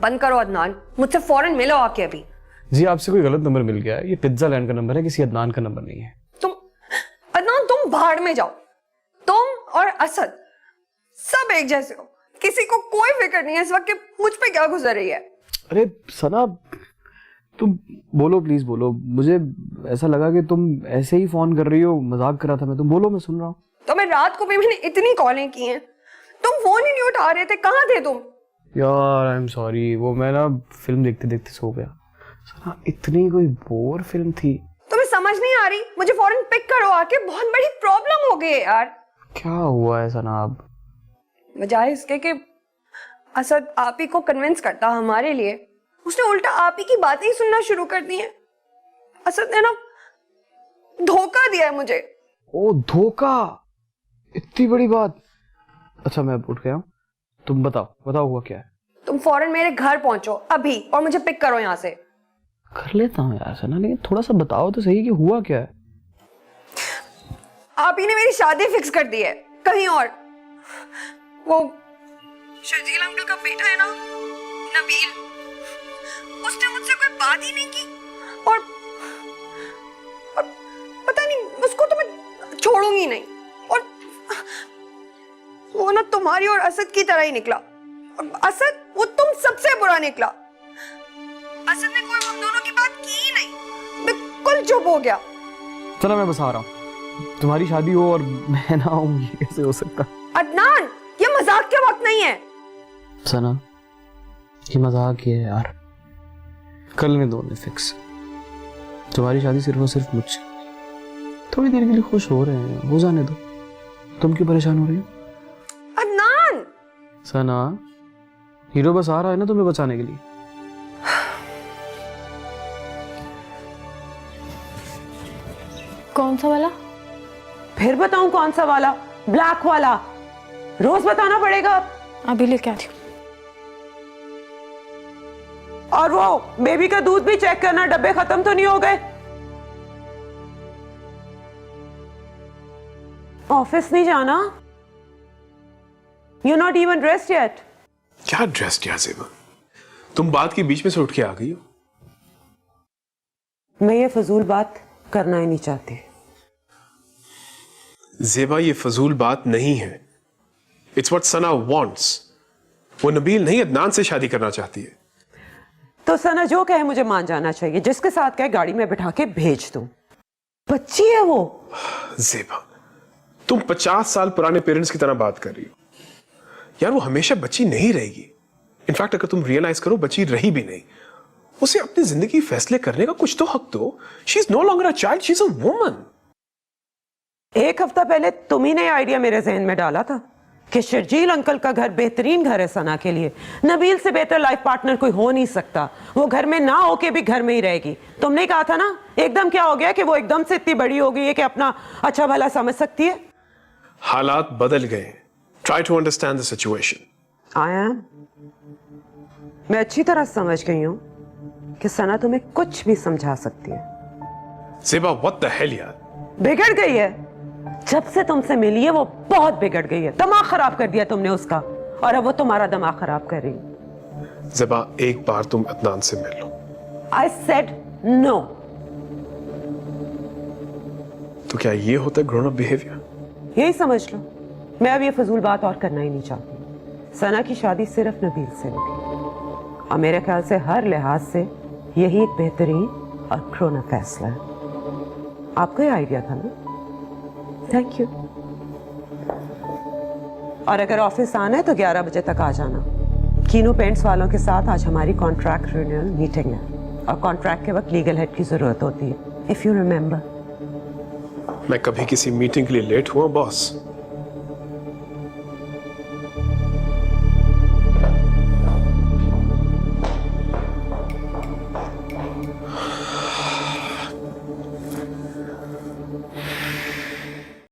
बंद करो अदनान, मुझसे फौरन मिलो आके अभी। जी आपसे कोई गलत नंबर मिल गया है, ये पिज्जा लैंड का नंबर है, किसी अदनान का नंबर नहीं है। अदनान तुम भाड़ में जाओ, तुम और असद सब एक जैसे हो, किसी को कोई फिक्र नहीं है इस वक्त मुझ पे क्या गुजर रही है। अरे सना तुम बोलो, प्लीज बोलो, मुझे ऐसा लगा कि तुम ऐसे ही फोन कर रही हो, मजाक कर रहा था मैं, तुम बोलो, मैं सुन रहा हूँ। तो मैं रात को भी मैंने इतनी कॉलें की हैं, तुम फोन ही नहीं उठा रहे थे, कहाँ थे तुम? यार आई एम सॉरी, वो मैं ना फिल्म देखते देखते सो गया। सना इतनी कोई बोर फिल्म थी। तुम्हें समझ नहीं आ रही? मुझे फौरन पिक करो आके, बहुत बड़ी प्रॉब्लम हो गई है यार। क्या हुआ है सना? अब बजाय इसके कि असद आप ही को कन्विंस करता हमारे लिए, उसने उल्टा आप ही की बातें ही सुनना शुरू कर दी हैं। असद ने ना धोखा दिया है मुझे। ओ धोखा, इतनी बड़ी बात। अच्छा मैं उठ गया हूँ, तुम बताओ हुआ क्या है? तुम फौरन मेरे घर पहुंचो अभी और मुझे पिक करो यहाँ से। कर लेता हूँ यार सना, लेकिन थोड़ा सा बताओ तो सही कि हुआ क्या है। आप ही ने मेरी शादी फिक्स कर दी है कहीं और। वो शर्जील अंकल का बेटा है ना नबील, उसने मुझसे कोई बात ही नहीं की और पता नहीं उसको तो मैं छोड़ूंगी नहीं। और वो ना तुम्हारी और असद की तरह ही निकला। और असद वो तुम सबसे बुरा निकला। असद ने कोई हम दोनों की बात की ही नहीं, बिल्कुल चुप हो गया। चलो मैं बस आ रहा हूँ, तुम्हारी शादी हो और मैं ना आऊँ, ये कैसे हो सकता? अदनान ये मजाक के वक्त नहीं है। सना ये मजाक ही है यार, कल में दोनों फिक्स। तुम्हारी शादी सिर्फ और सिर्फ मुझसे, थोड़ी देर के लिए खुश हो रहे हैं, हो जाने दो। तुम क्यों परेशान हो रही हो? अदनान सना हीरो बस आ रहा है ना तुम्हें बचाने के लिए। कौन सा वाला? फिर बताऊं कौन सा वाला? ब्लैक वाला। रोज बताना पड़ेगा। अभी लेके आती हूँ। और वो बेबी का दूध भी चेक करना, डब्बे खत्म तो नहीं हो गए। ऑफिस नहीं जाना? You're not even dressed yet. क्या ड्रेस्ड यार ज़ेबा, तुम बात के बीच में से उठ के आ गई हो। मैं ये फजूल बात करना ही नहीं चाहती। ज़ेबा ये फजूल बात नहीं है, इट्स व्हाट सना वांट्स। वो नबील नहीं अदनान से शादी करना चाहती है। तो सना जो कहे मुझे मान जाना चाहिए, जिसके साथ कहे गाड़ी में बिठा के भेज दूं। बच्ची है वो। ज़ेबा तुम 50 साल पुराने पेरेंट्स की तरह बात कर रही हो यार, वो हमेशा बच्ची नहीं रहेगी। इनफैक्ट अगर तुम रियलाइज करो बच्ची रही भी नहीं, उसे अपनी जिंदगी फैसले करने का कुछ तो हक दो। She is no longer a child, she is a woman. एक हफ्ता पहले तुम ही ने आइडिया मेरे जहन में डाला था कि शर्जील अंकल का घर बेहतरीन घर है सना के लिए। नबील से बेहतर लाइफ पार्टनर कोई हो नहीं सकता। वो घर में ना होके भी घर में ही रहेगी। तुमने कहा था ना, एकदम क्या हो गया कि वो एकदम से इतनी बड़ी हो गई है कि अपना अच्छा भला समझ सकती है। हालात बदल गए। Try to understand the situation. I am. मैं अच्छी तरह समझ गई हूं कि सना तुम्हें कुछ भी समझा सकती है। ज़ेबा व्हाट द हेल यार, बिगड़ गई है। जब से तुमसे मिली है वो बहुत बिगड़ गई है। दिमाग खराब कर दिया तुमने उसका, और अब वो तुम्हारा दिमाग खराब कर रही। ज़ेबा एक बार तुम अदनान से मिल लो। I said no. तो क्या ये होता है ग्रोन अप बिहेवियर? यही समझ लो। मैं अब ये फजूल बात और करना ही नहीं चाहती। सना की शादी सिर्फ नबील से होगी, और मेरे ख्याल से हर लिहाज से यही एक बेहतरीन और ग्रोन अप फैसला है। आपका ये आइडिया था ना? Thank you. और अगर ऑफिस आना है तो 11 बजे तक आ जाना। कीनू पेंट्स वालों के साथ आज हमारी कॉन्ट्रैक्ट रिन्यूअल मीटिंग है, और कॉन्ट्रैक्ट के वक्त लीगल हेड की जरूरत होती है, इफ यू रिमेंबर। मैं कभी किसी मीटिंग के लिए लेट हुआ बॉस?